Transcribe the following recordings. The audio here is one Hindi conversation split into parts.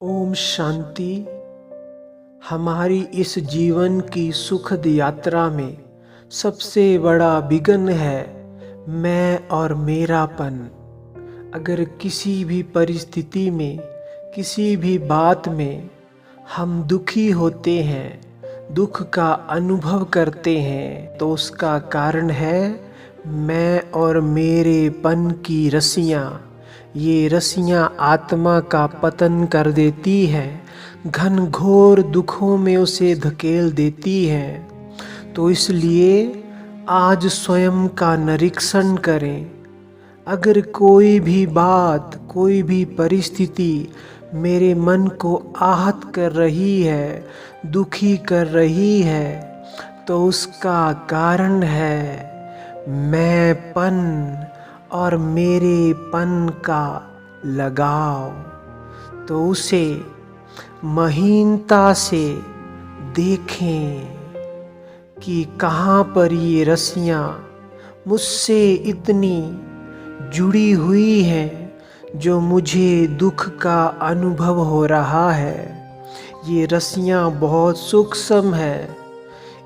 ओम शांति। हमारी इस जीवन की सुखद यात्रा में सबसे बड़ा विघ्न है मैं और मेरापन। अगर किसी भी परिस्थिति में, किसी भी बात में हम दुखी होते हैं, दुख का अनुभव करते हैं, तो उसका कारण है मैं और मेरेपन की रस्सियाँ। ये रस्सियाँ आत्मा का पतन कर देती हैं, घनघोर दुखों में उसे धकेल देती हैं। तो इसलिए आज स्वयं का निरीक्षण करें। अगर कोई भी बात, कोई भी परिस्थिति मेरे मन को आहत कर रही है, दुखी कर रही है, तो उसका कारण है मैंपन और मेरेपन का लगाव। तो उसे महीनता से देखें कि कहाँ पर ये रस्सियाँ मुझसे इतनी जुड़ी हुई हैं, जो मुझे दुख का अनुभव हो रहा है। ये रस्सियाँ बहुत सूक्ष्म है,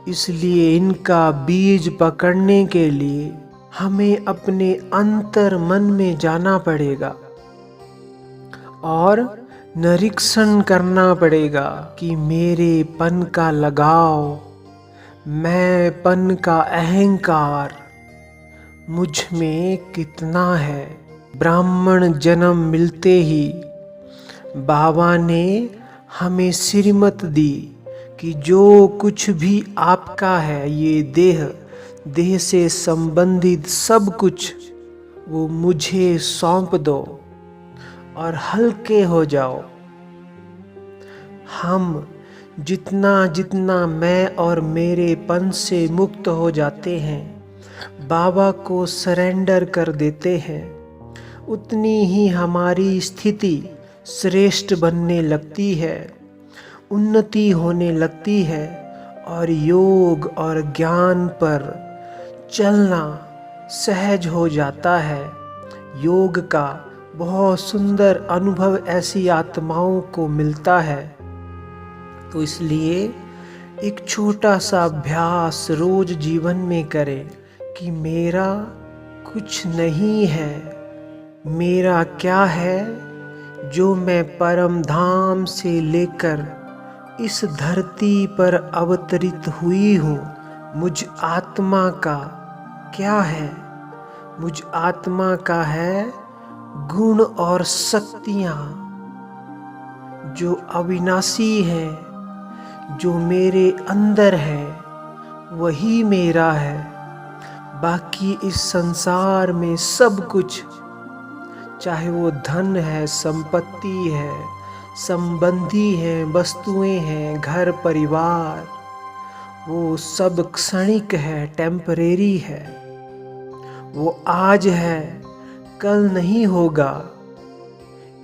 इसलिए इनका बीज पकड़ने के लिए हमें अपने अंतर मन में जाना पड़ेगा और निरीक्षण करना पड़ेगा कि मेरेपन का लगाव, मैंपन का अहंकार मुझ में कितना है। ब्राह्मण जन्म मिलते ही बाबा ने हमें श्रीमत दी कि जो कुछ भी आपका है, ये देह से संबंधित सब कुछ, वो मुझे सौंप दो और हल्के हो जाओ। हम जितना जितना मैं और मेरेपन से मुक्त हो जाते हैं, बाबा को सरेंडर कर देते हैं, उतनी ही हमारी स्थिति श्रेष्ठ बनने लगती है, उन्नति होने लगती है और योग और ज्ञान पर चलना सहज हो जाता है। योग का बहुत सुंदर अनुभव ऐसी आत्माओं को मिलता है। तो इसलिए एक छोटा सा अभ्यास रोज जीवन में करें कि मेरा कुछ नहीं है। मेरा क्या है जो मैं परम धाम से लेकर इस धरती पर अवतरित हुई हूँ। मुझ आत्मा का क्या है? मुझ आत्मा का है गुण और शक्तियाँ जो अविनाशी हैं, जो मेरे अंदर है, वही मेरा है। बाकी इस संसार में सब कुछ, चाहे वो धन है, संपत्ति है, संबंधी हैं, वस्तुएं हैं, घर परिवार, वो सब क्षणिक है, टेम्परेरी है। वो आज है, कल नहीं होगा।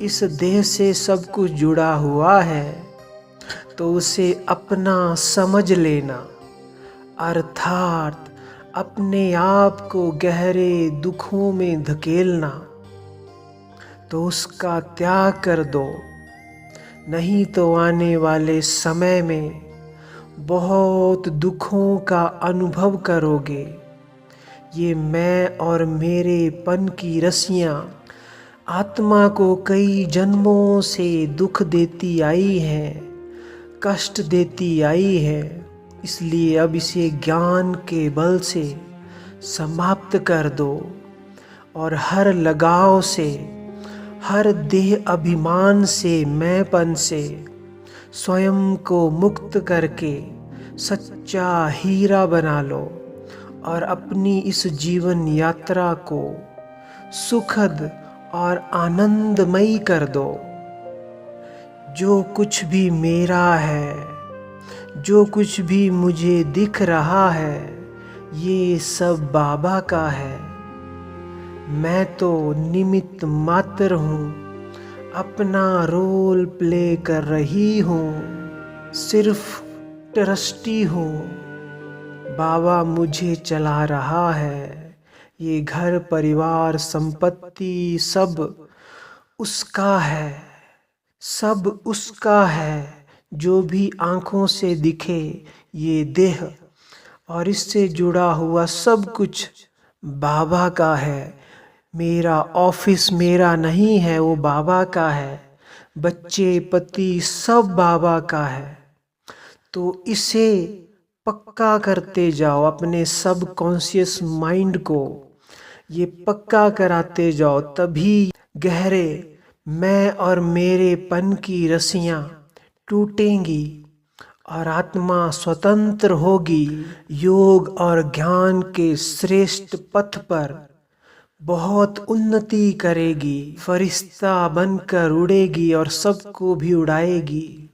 इस देह से सब कुछ जुड़ा हुआ है, तो उसे अपना समझ लेना, अर्थात अपने आप को गहरे दुखों में धकेलना। तो उसका त्याग कर दो, नहीं तो आने वाले समय में बहुत दुखों का अनुभव करोगे। ये मैं और मेरेपन की रस्सियाँ आत्मा को कई जन्मों से दुख देती आई हैं, कष्ट देती आई है। इसलिए अब इसे ज्ञान के बल से समाप्त कर दो और हर लगाव से, हर देह अभिमान से, मैंपन से स्वयं को मुक्त करके सच्चा हीरा बना लो और अपनी इस जीवन यात्रा को सुखद और आनंदमयी कर दो। जो कुछ भी मेरा है, जो कुछ भी मुझे दिख रहा है, ये सब बाबा का है। मैं तो निमित्त मात्र हूँ, अपना रोल प्ले कर रही हूँ, सिर्फ ट्रस्टी हूँ। बाबा मुझे चला रहा है। ये घर परिवार संपत्ति सब उसका है। सब उसका है जो भी आँखों से दिखे ये देह, और इससे जुड़ा हुआ सब कुछ बाबा का है। मेरा ऑफिस मेरा नहीं है, वो बाबा का है। बच्चे पति सब बाबा का है। तो इसे पक्का करते जाओ, अपने सब कॉन्शियस माइंड को ये पक्का कराते जाओ, तभी गहरे मैं और मेरेपन की रस्सियाँ टूटेंगी और आत्मा स्वतंत्र होगी। योग और ज्ञान के श्रेष्ठ पथ पर बहुत उन्नति करेगी, फरिश्ता बनकर उड़ेगी और सबको भी उड़ाएगी।